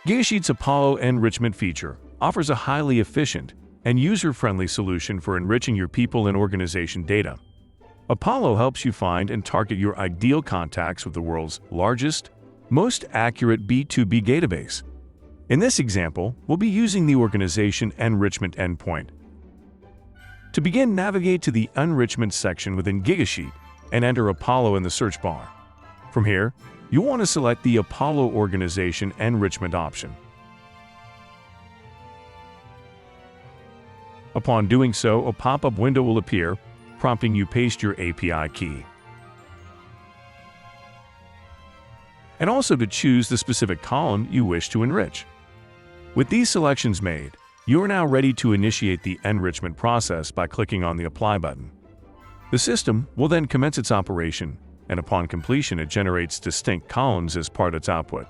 Gigasheet's Apollo enrichment feature offers a highly efficient and user-friendly solution for enriching your people and organization data. Apollo helps you find and target your ideal contacts with the world's largest, most accurate B2B database. In this example, we'll be using the organization enrichment endpoint. To begin, navigate to the Enrichment section within Gigasheet and enter Apollo in the search bar. From here, you'll want to select the Apollo Organization Enrichment option. Upon doing so, a pop-up window will appear, prompting you to paste your API key. And also to choose the specific column you wish to enrich. With these selections made, you are now ready to initiate the enrichment process by clicking on the Apply button. The system will then commence its operation, and upon completion it generates distinct columns as part of its output.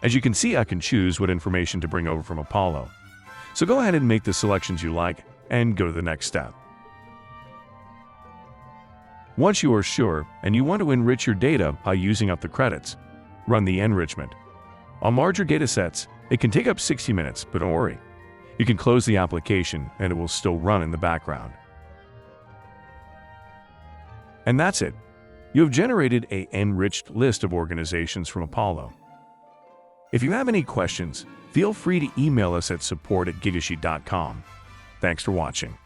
As you can see, I can choose what information to bring over from Apollo. So go ahead and make the selections you like and go to the next step. Once you are sure and you want to enrich your data by using up the credits, run the enrichment. On larger datasets, it can take up 60 minutes, but don't worry. You can close the application and it will still run in the background. And that's it. You have generated an enriched list of organizations from Apollo. If you have any questions, feel free to email us at support@gigasheet.com. Thanks for watching.